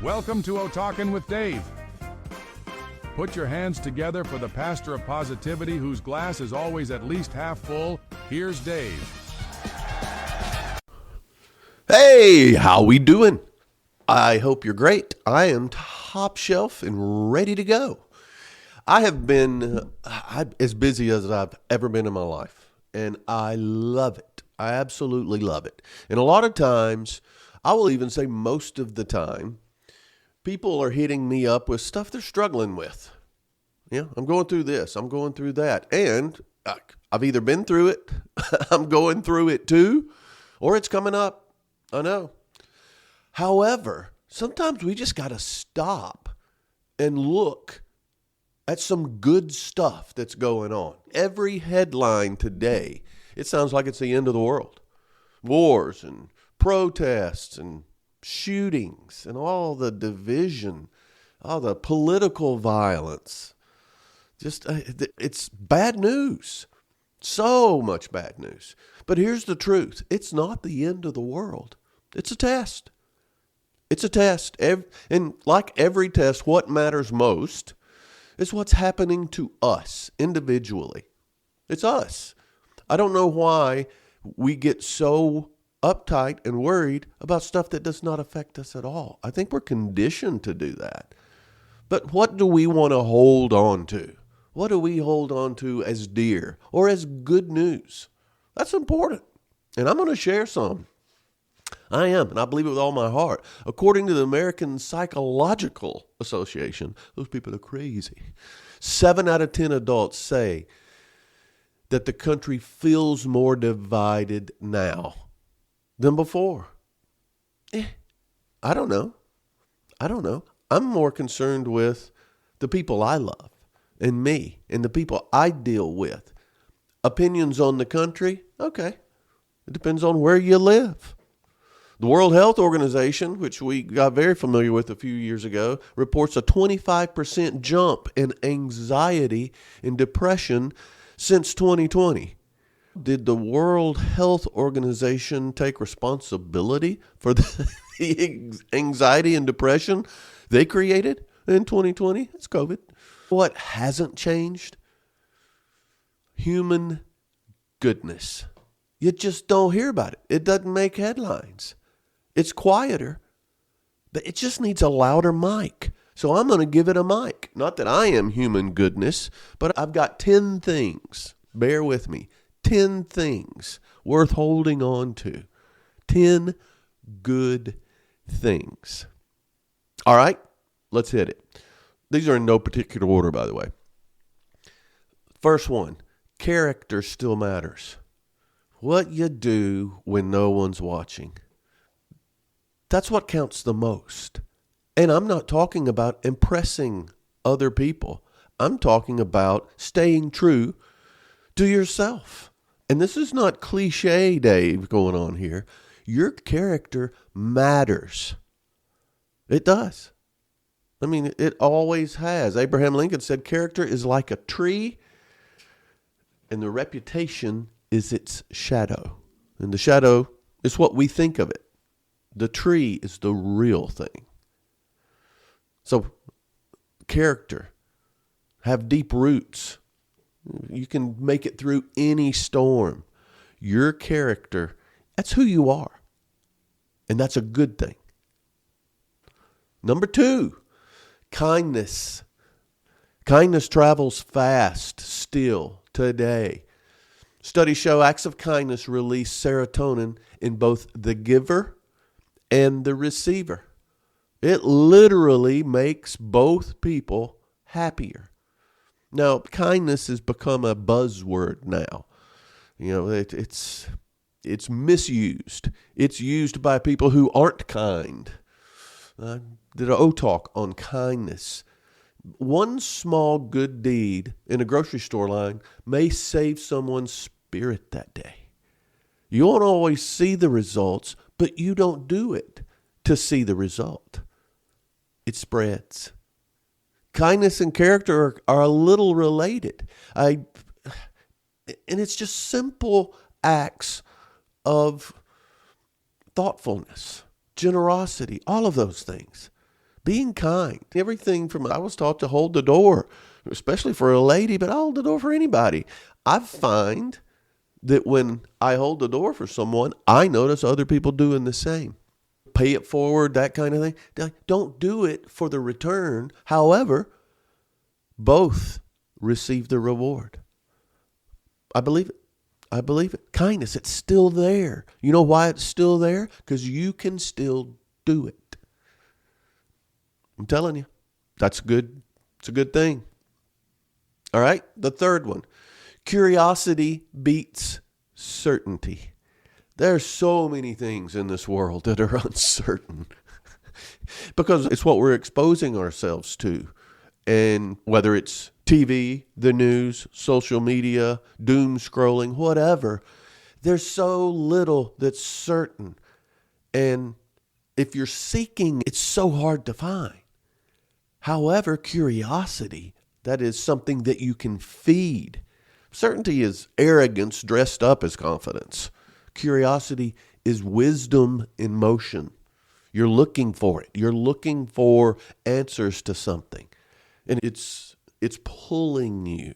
Welcome to O-Talkin' with Dave. Put your hands together for the pastor of positivity whose glass is always at least half full. Here's Dave. Hey, how we doing? I hope you're great. I am top shelf and ready to go. I have been as busy as I've ever been in my life, and I love it. I absolutely love it. And a lot of times, I will even say most of the time, people are hitting me up with stuff they're struggling with. Yeah, I'm going through this, I'm going through that. And I've either been through it, I'm going through it too, or it's coming up. I know. However, sometimes we just got to stop and look at some good stuff that's going on. Every headline today, it sounds like it's the end of the world. Wars and protests and shootings and all the division, all the political violence. Just it's bad news. So much bad news. But here's the truth. It's not the end of the world. It's a test. It's a test. And like every test, what matters most is what's happening to us individually. It's us. I don't know why we get so uptight and worried about stuff that does not affect us at all. I think we're conditioned to do that. But what do we want to hold on to? What do we hold on to as dear or as good news? That's important. And I'm going to share some. I am, and I believe it with all my heart. According to the American Psychological Association, those people are crazy. 7 out of 10 adults say that the country feels more divided now than before. I don't know. I'm more concerned with the people I love and me and the people I deal with. Opinions on the country? Okay. It depends on where you live. The World Health Organization, which we got very familiar with a few years ago, reports a 25% jump in anxiety and depression since 2020. Did the World Health Organization take responsibility for the anxiety and depression they created in 2020? It's COVID. What hasn't changed? Human goodness. You just don't hear about it. It doesn't make headlines. It's quieter, but it just needs a louder mic. So I'm going to give it a mic. Not that I am human goodness, but I've got 10 things. Bear with me. 10 things worth holding on to. 10 good things. All right, let's hit it. These are in no particular order, by the way. First one, character still matters. What you do when no one's watching. That's what counts the most. And I'm not talking about impressing other people. I'm talking about staying true to yourself. And this is not cliche, Dave, going on here. Your character matters. It does. I mean, it always has. Abraham Lincoln said character is like a tree, and the reputation is its shadow. And the shadow is what we think of it. The tree is the real thing. So, character, have deep roots. You can make it through any storm. Your character, that's who you are. And that's a good thing. Number 2, kindness. Kindness travels fast still today. Studies show acts of kindness release serotonin in both the giver and the receiver. It literally makes both people happier. Now, kindness has become a buzzword now. You know, it's misused. It's used by people who aren't kind. I did an O-Talk on kindness. One small good deed in a grocery store line may save someone's spirit that day. You won't always see the results, but you don't do it to see the result. It spreads. Kindness and character are a little related. And it's just simple acts of thoughtfulness, generosity, all of those things. Being kind. Everything from, I was taught to hold the door, especially for a lady, but I hold the door for anybody. I find that when I hold the door for someone, I notice other people doing the same. Pay it forward, that kind of thing. Don't do it for the return. However, both receive the reward. I believe it. I believe it. Kindness, it's still there. You know why it's still there? Because you can still do it. I'm telling you, that's good. It's a good thing. All right, the third one. Curiosity beats certainty. There's so many things in this world that are uncertain because it's what we're exposing ourselves to. And whether it's TV, the news, social media, doom scrolling, whatever, there's so little that's certain. And if you're seeking, it's so hard to find. However, curiosity, that is something that you can feed. Certainty is arrogance dressed up as confidence. Curiosity is wisdom in motion. You're looking for it. You're looking for answers to something. And it's pulling you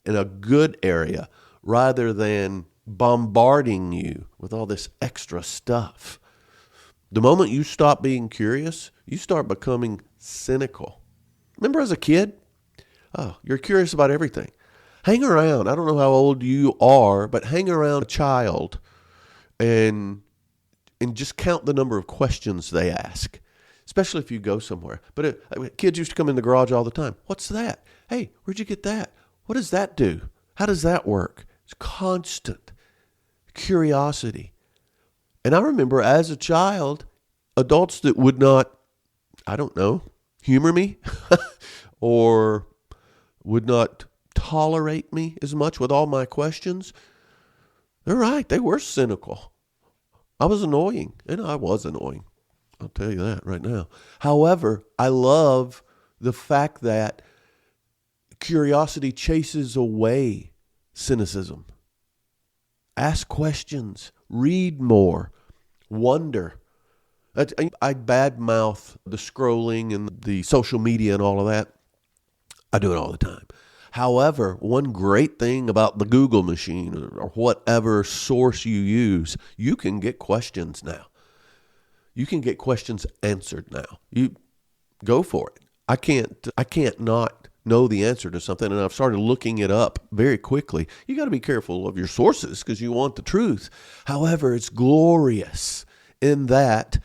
in a good area rather than bombarding you with all this extra stuff. The moment you stop being curious, you start becoming cynical. Remember as a kid? Oh, you're curious about everything. Hang around. I don't know how old you are, but hang around a child and just count the number of questions they ask, especially if you go somewhere. But kids used to come in the garage all the time. What's that? Hey, where'd you get that? What does that do? How does that work? It's constant curiosity. And I remember as a child, adults that would not, I don't know, humor me or would not tolerate me as much with all my questions. They're right. They were cynical. I was annoying, and I was annoying. I'll tell you that right now. However, I love the fact that curiosity chases away cynicism. Ask questions, read more, wonder. I badmouth the scrolling and the social media and all of that. I do it all the time. However, one great thing about the Google machine or whatever source you use, you can get questions now. You can get questions answered now. You go for it. I can't not know the answer to something, and I've started looking it up very quickly. You got to be careful of your sources because you want the truth. However, it's glorious in that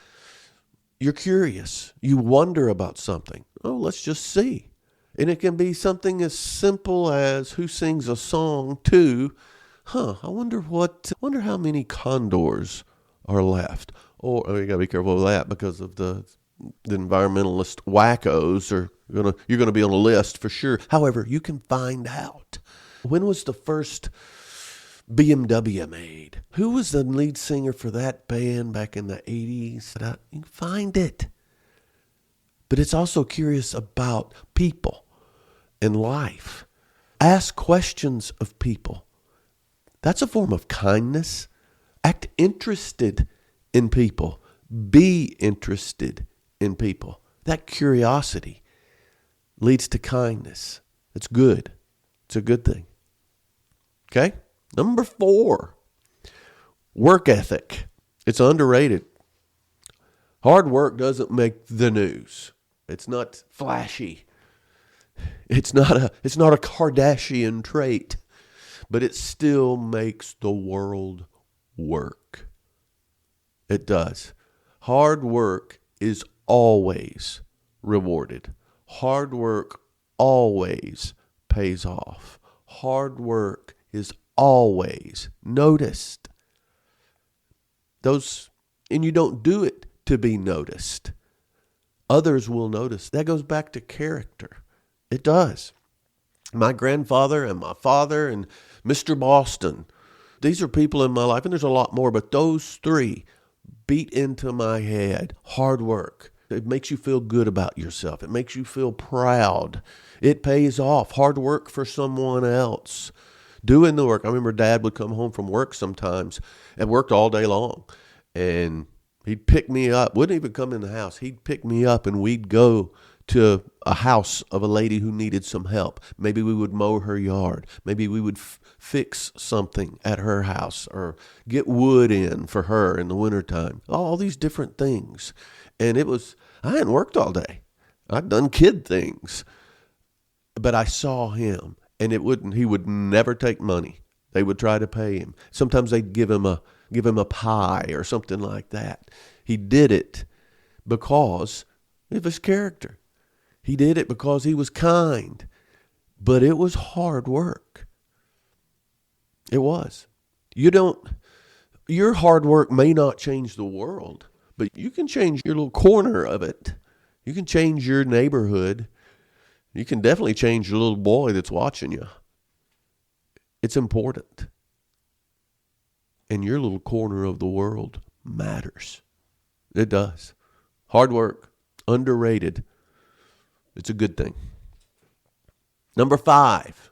you're curious. You wonder about something. Oh, let's just see. And it can be something as simple as who sings a song to, I wonder how many condors are left. Or you got to be careful of that because of the environmentalist wackos you're going to be on a list for sure. However, you can find out. When was the first BMW made? Who was the lead singer for that band back in the 80s? You can find it. But it's also curious about people and life. Ask questions of people. That's a form of kindness. Act interested in people. Be interested in people. That curiosity leads to kindness. It's good. It's a good thing. Okay? Number 4, work ethic. It's underrated. Hard work doesn't make the news. It's not flashy. It's not a Kardashian trait, but it still makes the world work. It does. Hard work is always rewarded. Hard work always pays off. Hard work is always noticed. And you don't do it to be noticed. Others will notice. That goes back to character. It does. My grandfather and my father and Mr. Boston, these are people in my life, and there's a lot more, but those 3 beat into my head. Hard work. It makes you feel good about yourself. It makes you feel proud. It pays off. Hard work for someone else. Doing the work. I remember Dad would come home from work sometimes and worked all day long. And He'd pick me up, wouldn't even come in the house. He'd pick me up and we'd go to a house of a lady who needed some help. Maybe we would mow her yard. Maybe we would fix something at her house or get wood in for her in the wintertime. All these different things. And I hadn't worked all day. I'd done kid things. But I saw him, and he would never take money. They would try to pay him. Sometimes they'd give him a pie or something like that. He did it because of his character. He did it because he was kind. But it was hard work. It was. Your hard work may not change the world, but you can change your little corner of it. You can change your neighborhood. You can definitely change your little boy that's watching you. It's important. And your little corner of the world matters. It does. Hard work, underrated. It's a good thing. Number 5,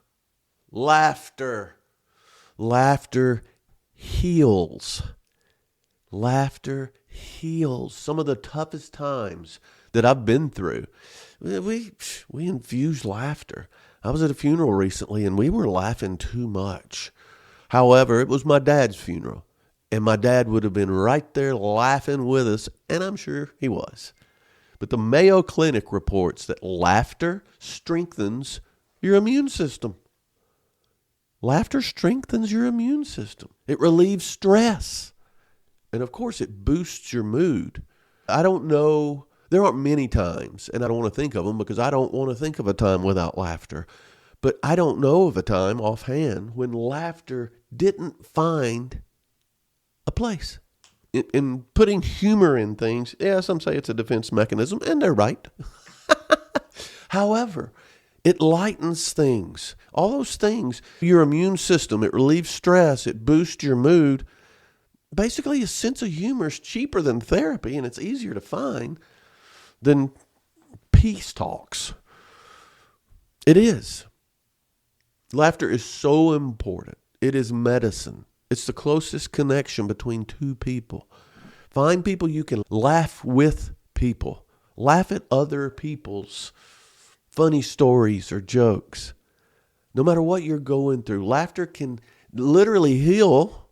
laughter. Laughter heals. Laughter heals. Some of the toughest times that I've been through, we infuse laughter. I was at a funeral recently and we were laughing too much. However, it was my dad's funeral and my dad would have been right there laughing with us, and I'm sure he was. But the Mayo Clinic reports that laughter strengthens your immune system. Laughter strengthens your immune system. It relieves stress. And of course, it boosts your mood. I don't know. There aren't many times, and I don't want to think of them because I don't want to think of a time without laughter. But I don't know of a time offhand when laughter didn't find a place. In putting humor in things, some say it's a defense mechanism, and they're right. However, it lightens things. All those things, your immune system, it relieves stress, it boosts your mood. Basically, a sense of humor is cheaper than therapy, and it's easier to find than peace talks. It is. Laughter is so important. It is medicine. It's the closest connection between two people. Find people you can laugh with people. Laugh at other people's funny stories or jokes. No matter what you're going through, laughter can literally heal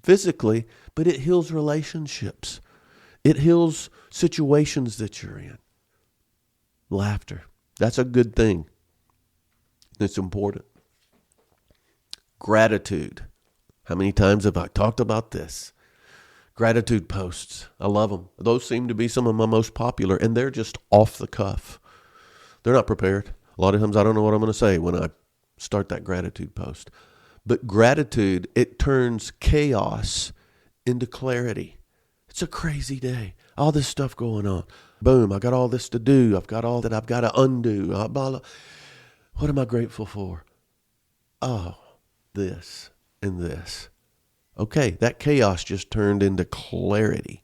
physically, but it heals relationships. It heals situations that you're in. Laughter. That's a good thing. It's important. Gratitude. How many times have I talked about this? Gratitude posts. I love them. Those seem to be some of my most popular, and they're just off the cuff. They're not prepared. A lot of times I don't know what I'm going to say when I start that gratitude post. But gratitude, it turns chaos into clarity. It's a crazy day. All this stuff going on. Boom, I got all this to do. I've got all that I've got to undo. What am I grateful for? Oh, this and this. Okay, that chaos just turned into clarity.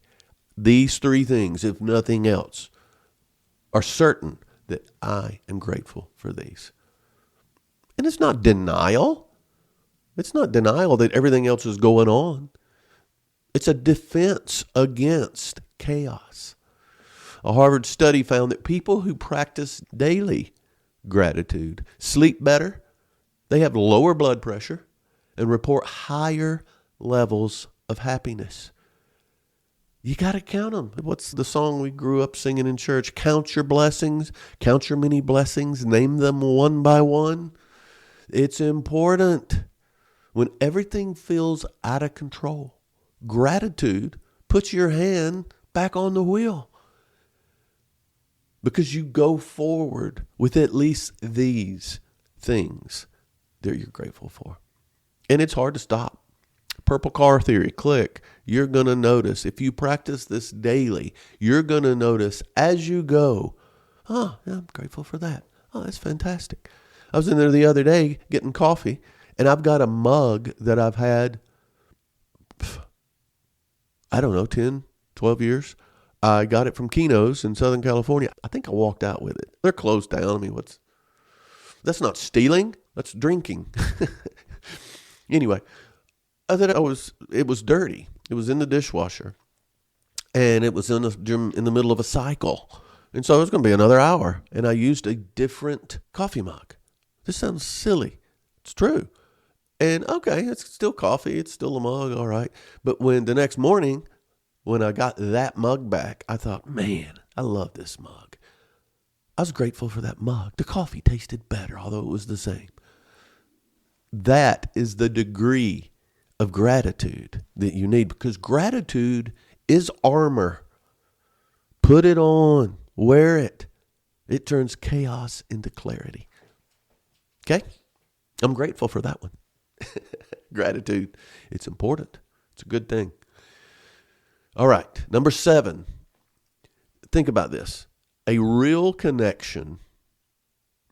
These 3 things, if nothing else, are certain that I am grateful for these. And it's not denial. It's not denial that everything else is going on. It's a defense against chaos. A Harvard study found that people who practice daily gratitude sleep better, they have lower blood pressure, and report higher levels of happiness. You got to count them. What's the song we grew up singing in church? Count your blessings, count your many blessings, name them one by one. It's important. When everything feels out of control, gratitude puts your hand back on the wheel. Because you go forward with at least these things that you're grateful for. And it's hard to stop. Purple car theory, click. You're going to notice, if you practice this daily, you're going to notice as you go, oh, yeah, I'm grateful for that. Oh, that's fantastic. I was in there the other day getting coffee, and I've got a mug that I've had, 10, 12 years. I got it from Kino's in Southern California. I think I walked out with it. They're closed down. I mean, that's not stealing. That's drinking. Anyway, it was dirty. It was in the dishwasher. and it was in the middle of a cycle. And so it was going to be another hour. And I used a different coffee mug. This sounds silly. It's true. And okay, it's still coffee. It's still a mug. All right. But when the next morning, when I got that mug back, I thought, man, I love this mug. I was grateful for that mug. The coffee tasted better, although it was the same. That is the degree of gratitude that you need, because gratitude is armor. Put it on, wear it. It turns chaos into clarity. Okay? I'm grateful for that one. Gratitude, it's important. It's a good thing. All right, number 7. Think about this. A real connection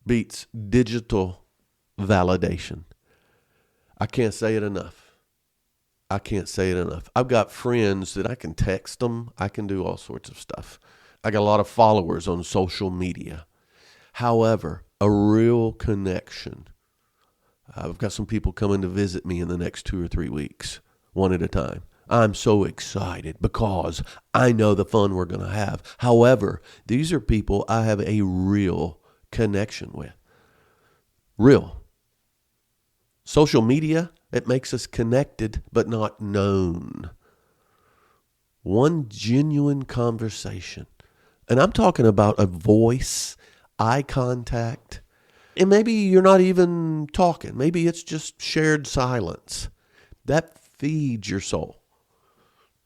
beats digital validation. I can't say it enough. I've got friends that I can text them. I can do all sorts of stuff. I got a lot of followers on social media. However, a real connection. I've got some people coming to visit me in the next 2 or 3 weeks, one at a time. I'm so excited because I know the fun we're going to have. However, these are people I have a real connection with. Real. Social media, it makes us connected but not known. One genuine conversation. And I'm talking about a voice, eye contact. And maybe you're not even talking. Maybe it's just shared silence. That feeds your soul.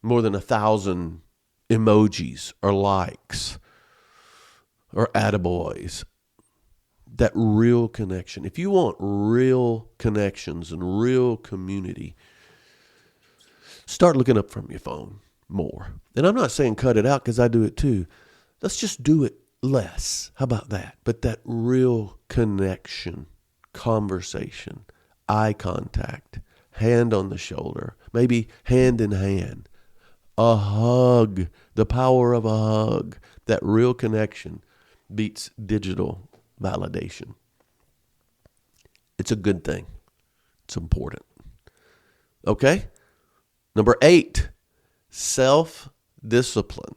More than 1,000 emojis or likes or attaboys. That real connection. If you want real connections and real community, start looking up from your phone more. And I'm not saying cut it out, because I do it too. Let's just do it less. How about that? But that real connection, conversation, eye contact, hand on the shoulder, maybe hand in hand, a hug, the power of a hug, that real connection beats digital validation. It's a good thing. It's important. Okay? Number 8, self-discipline.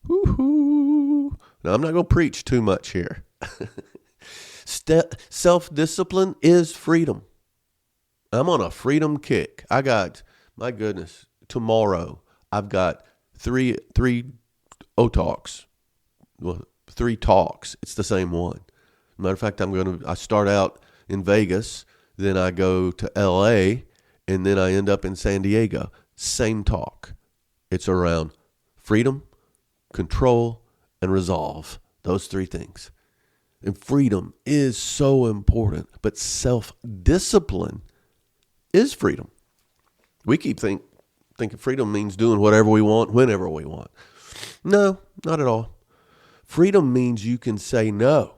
Woo-hoo. Now, I'm not going to preach too much here. Self-discipline is freedom. I'm on a freedom kick. My goodness, tomorrow I've got three O-Talks. Well, 3 talks. It's the same one. Matter of fact, I start out in Vegas, then I go to LA, and then I end up in San Diego. Same talk. It's around freedom, control, and resolve. Those 3 things. And freedom is so important, but self-discipline is freedom. We keep thinking freedom means doing whatever we want, whenever we want. No, not at all. Freedom means you can say no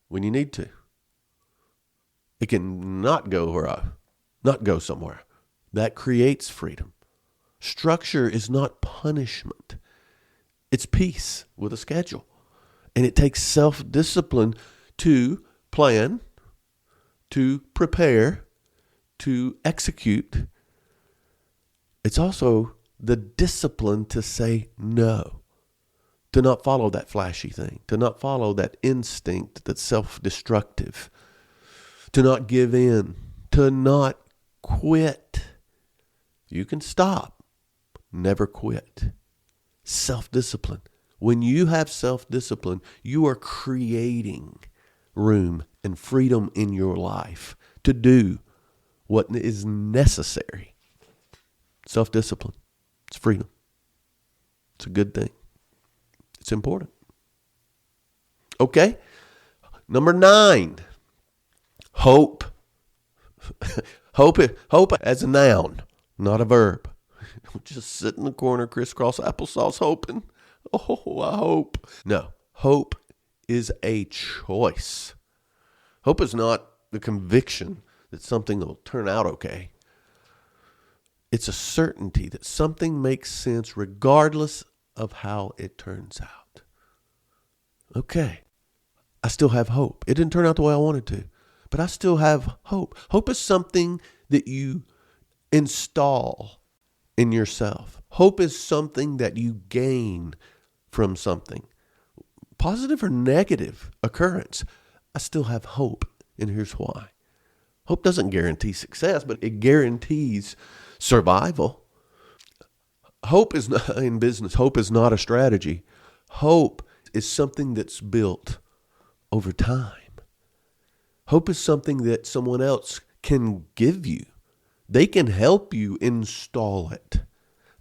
when you need to. It can not go somewhere. That creates freedom. Structure is not punishment. It's peace with a schedule. And it takes self-discipline to plan, to prepare, to execute. It's also the discipline to say no. To not follow that flashy thing, to not follow that instinct that's self-destructive, to not give in, to not quit. You can stop, never quit. Self-discipline. When you have self-discipline, you are creating room and freedom in your life to do what is necessary. Self-discipline. It's freedom. It's a good thing. It's important. Okay. Number 9, hope. Hope as a noun, not a verb. Just sit in the corner, crisscross applesauce, hoping. Oh, I hope. No, hope is a choice. Hope is not the conviction that something will turn out okay. It's a certainty that something makes sense regardless of how it turns out. Okay. I still have hope. It didn't turn out the way I wanted to, but I still have hope. Hope is something that you install in yourself. Hope is something that you gain from something, positive or negative occurrence. I still have hope, and here's why. Hope doesn't guarantee success, but it guarantees survival. Hope is not in business. Hope is not a strategy. Hope is something that's built over time. Hope is something that someone else can give you. They can help you install it.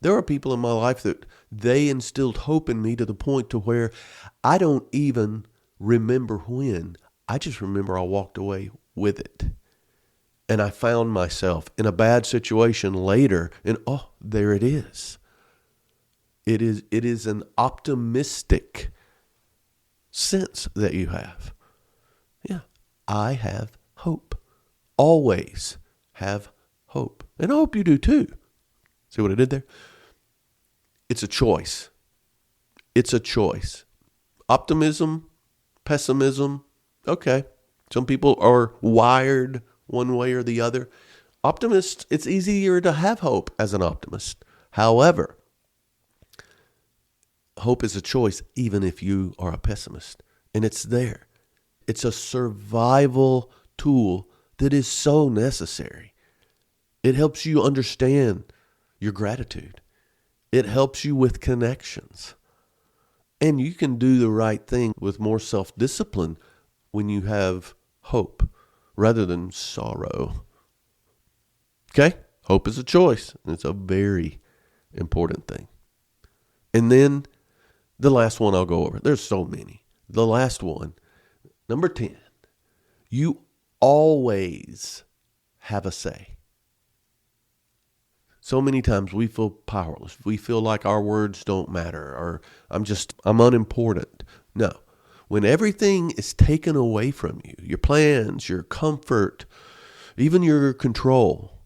There are people in my life that they instilled hope in me to the point to where I don't even remember when. I just remember I walked away with it. And I found myself in a bad situation later, and there it is. It is an optimistic sense that you have. Yeah, I have hope. Always have hope. And I hope you do too. See what I did there? It's a choice. It's a choice. Optimism, pessimism, okay. Some people are wired one way or the other. Optimists, it's easier to have hope as an optimist. However, hope is a choice even if you are a pessimist. And it's there. It's a survival tool that is so necessary. It helps you understand your gratitude. It helps you with connections. And you can do the right thing with more self-discipline when you have hope rather than sorrow. Okay? Hope is a choice, and it's a very important thing. And then the last one I'll go over. There's so many. The last one, number 10, you always have a say. So many times we feel powerless. We feel like our words don't matter, or I'm unimportant. No. When everything is taken away from you, your plans, your comfort, even your control,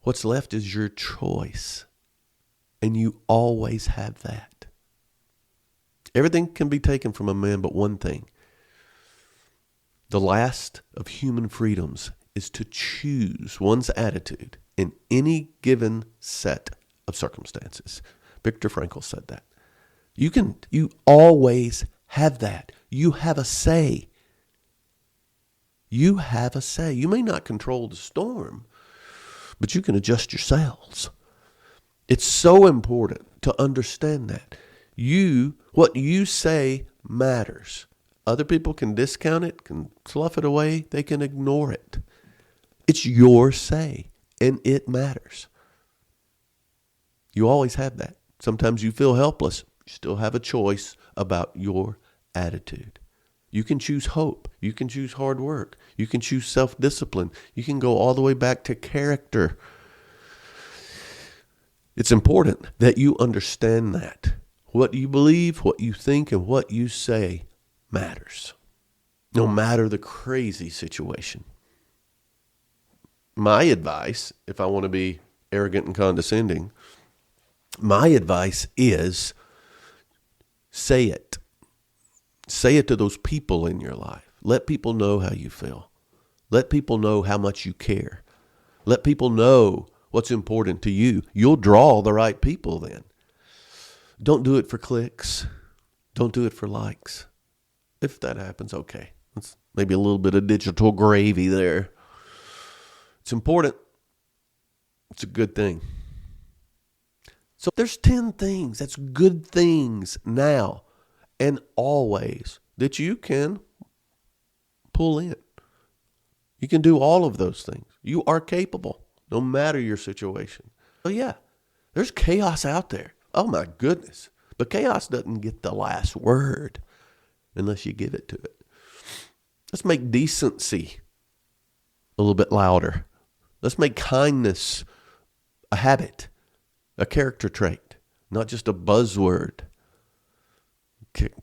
what's left is your choice. And you always have that. Everything can be taken from a man, but one thing. The last of human freedoms is to choose one's attitude in any given set of circumstances. Viktor Frankl said that. You always have that. You have a say. You have a say. You may not control the storm, but you can adjust your sails. It's so important to understand that. What you say matters. Other people can discount it, can slough it away, they can ignore it. It's your say, and it matters. You always have that. Sometimes you feel helpless. You still have a choice about your attitude. You can choose hope. You can choose hard work. You can choose self-discipline. You can go all the way back to character. It's important that you understand that. What you believe, what you think, and what you say matters. No matter the crazy situation. My advice, if I want to be arrogant and condescending, my advice is say it. Say it to those people in your life. Let people know how you feel. Let people know how much you care. Let people know what's important to you. You'll draw the right people then. Don't do it for clicks. Don't do it for likes. If that happens, okay. It's maybe a little bit of digital gravy there. It's important. It's a good thing. So there's 10 things. That's good things now and always that you can pull in. You can do all of those things. You are capable, no matter your situation. So yeah, there's chaos out there. Oh my goodness. But chaos doesn't get the last word unless you give it to it. Let's make decency a little bit louder. Let's make kindness a habit, a character trait, not just a buzzword.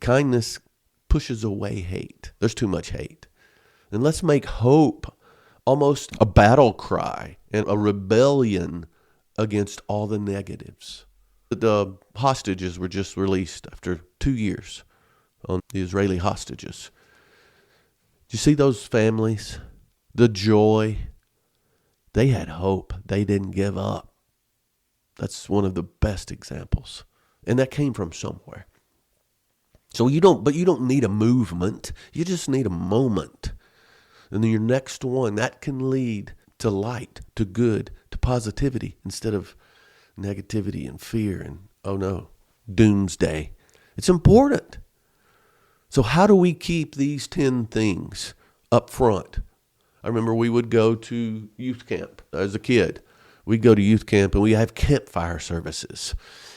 Kindness pushes away hate. There's too much hate. And let's make hope almost a battle cry and a rebellion against all the negatives. The hostages were just released after 2 years on the Israeli hostages. Do you see those families? The joy. They had hope. They didn't give up. That's one of the best examples. And that came from somewhere. So you don't need a movement. You just need a moment. And then your next one, that can lead to light, to good, to positivity instead of negativity and fear and, oh no, doomsday. It's important. So how do we keep these 10 things up front? I remember we would go to youth camp as a kid. We'd go to youth camp and we have campfire services.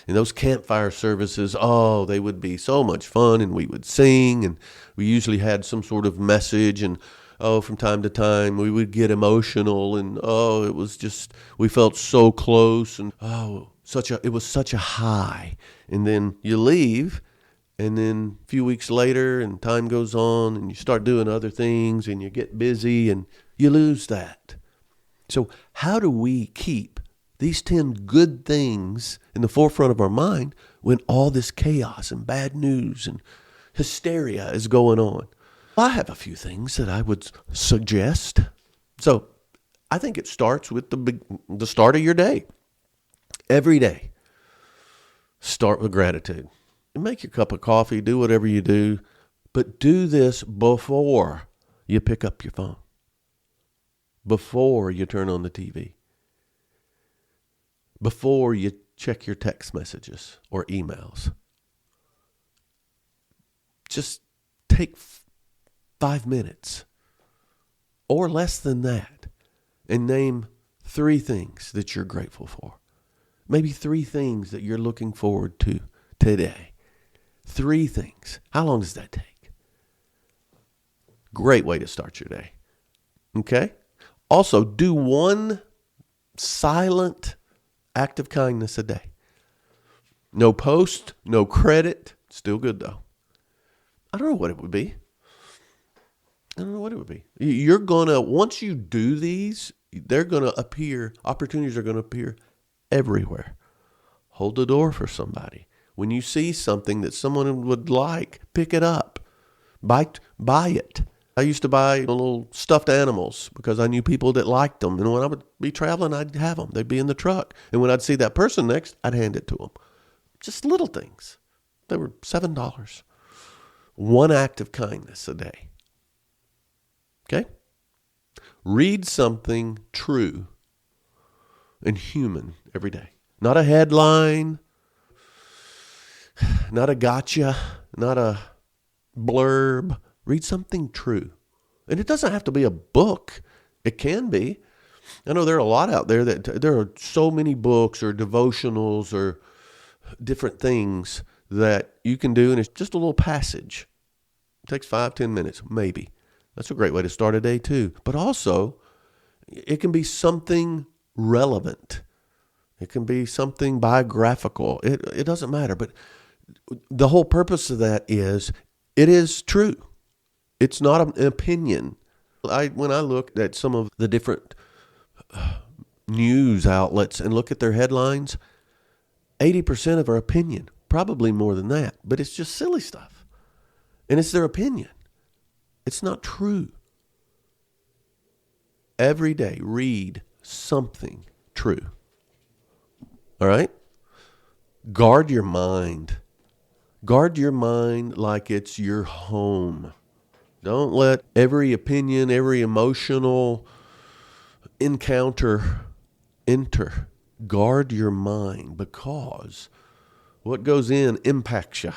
And those campfire services, oh, they would be so much fun, and we would sing, and we usually had some sort of message, and from time to time we would get emotional, and it was just, we felt so close, and it was such a high. And then you leave, and then a few weeks later, and time goes on, and you start doing other things, and you get busy, and you lose that. So how do we keep these 10 good things in the forefront of our mind when all this chaos and bad news and hysteria is going on? I have a few things that I would suggest. So I think it starts with the start of your day. Every day, start with gratitude. Make your cup of coffee, do whatever you do, but do this before you pick up your phone, before you turn on the TV, before you check your text messages or emails. Just take 5 minutes or less than that and name 3 things that you're grateful for. Maybe 3 things that you're looking forward to today. 3 things. How long does that take? Great way to start your day. Okay? Also, do 1 silent act of kindness a day. No post, no credit. Still good though. I don't know what it would be. You're going to, once you do these, opportunities are going to appear everywhere. Hold the door for somebody. When you see something that someone would like, pick it up. Buy it. I used to buy little stuffed animals because I knew people that liked them. And when I would be traveling, I'd have them. They'd be in the truck. And when I'd see that person next, I'd hand it to them. Just little things. They were $7. 1 act of kindness a day. Okay? Read something true and human every day. Not a headline, not a gotcha, not a blurb. Read something true. And it doesn't have to be a book. It can be. I know there are a lot out there there are so many books or devotionals or different things that you can do, and it's just a little passage. It takes 5-10 minutes, maybe. That's a great way to start a day too. But also, it can be something relevant. It can be something biographical. It doesn't matter. But the whole purpose of that is, it is true. It's not an opinion. When I look at some of the different news outlets and look at their headlines, 80% of our opinion, probably more than that, but it's just silly stuff. And it's their opinion. It's not true. Every day, read something true. All right? Guard your mind. Guard your mind like it's your home. Don't let every opinion, every emotional encounter enter. Guard your mind, because what goes in impacts you.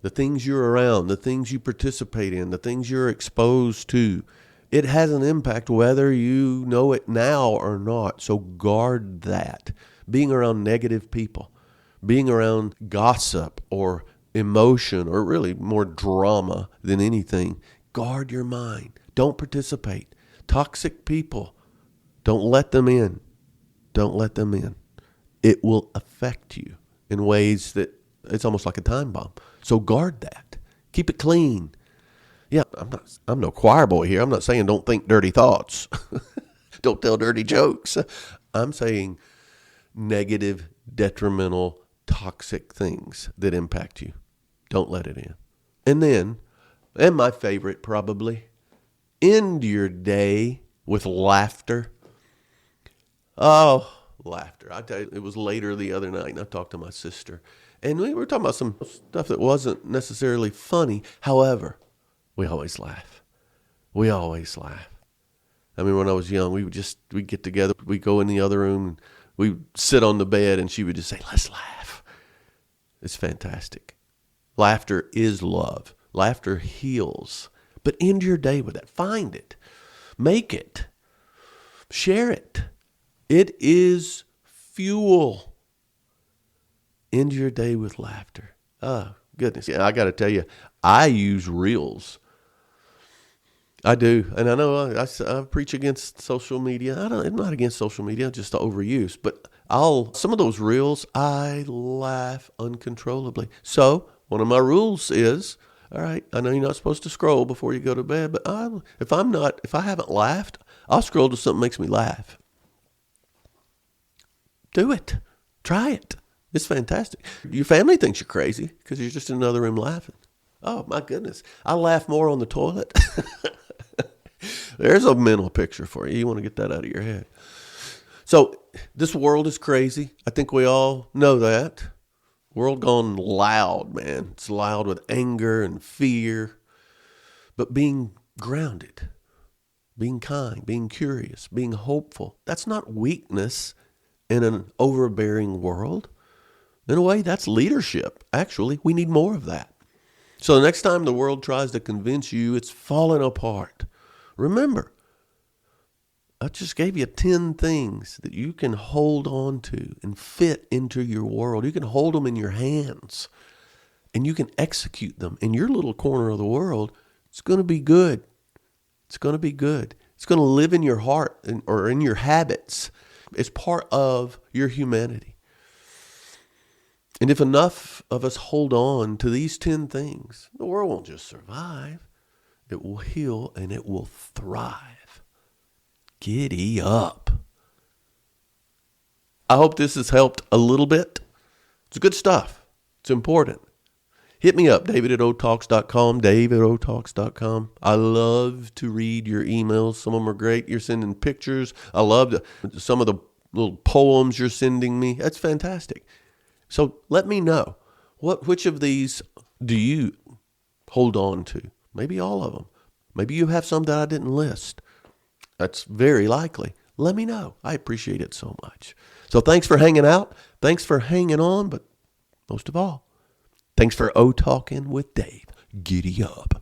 The things you're around, the things you participate in, the things you're exposed to, it has an impact whether you know it now or not. So guard that. Being around negative people, being around gossip or emotion, or really more drama than anything, guard your mind. Don't participate. Toxic people, don't let them in. Don't let them in. It will affect you in ways that it's almost like a time bomb. So guard that. Keep it clean. Yeah, I'm no choir boy here. I'm not saying don't think dirty thoughts. Don't tell dirty jokes. I'm saying negative, detrimental, toxic things that impact you. Don't let it in. And then, and my favorite probably, end your day with laughter. Oh, laughter. I tell you, it was later the other night, and I talked to my sister, and we were talking about some stuff that wasn't necessarily funny. However, we always laugh. We always laugh. I mean, when I was young, we'd get together, we'd go in the other room, and we'd sit on the bed, and she would just say, let's laugh. It's fantastic. Laughter is love. Laughter heals. But end your day with that. Find it. Make it. Share it. It is fuel. End your day with laughter. Oh, goodness. Yeah, I got to tell you, I use reels. I do. And I know I preach against social media. I'm not against social media, just the overuse. But some of those reels, I laugh uncontrollably. So one of my rules is, all right, I know you're not supposed to scroll before you go to bed, but if I haven't laughed, I'll scroll to something that makes me laugh. Do it. Try it. It's fantastic. Your family thinks you're crazy because you're just in another room laughing. Oh, my goodness. I laugh more on the toilet. There's a mental picture for you. You want to get that out of your head. So this world is crazy. I think we all know that. World gone loud, man. It's loud with anger and fear. But being grounded, being kind, being curious, being hopeful, that's not weakness in an overbearing world. In a way, that's leadership. Actually, we need more of that. So the next time the world tries to convince you it's falling apart, remember, I just gave you 10 things that you can hold on to and fit into your world. You can hold them in your hands and you can execute them in your little corner of the world. It's going to be good. It's going to be good. It's going to live in your heart or in your habits. It's part of your humanity. And if enough of us hold on to these 10 things, the world won't just survive. It will heal and it will thrive. Giddy up. I hope this has helped a little bit. It's good stuff. It's important. Hit me up, david@otalks.com, david@otalks.com. I love to read your emails. Some of them are great. You're sending pictures. I love some of the little poems you're sending me. That's fantastic. So let me know, which of these do you hold on to? Maybe all of them. Maybe you have some that I didn't list. That's very likely. Let me know. I appreciate it so much. So thanks for hanging out. Thanks for hanging on. But most of all, thanks for O-Talking with Dave. Giddy up.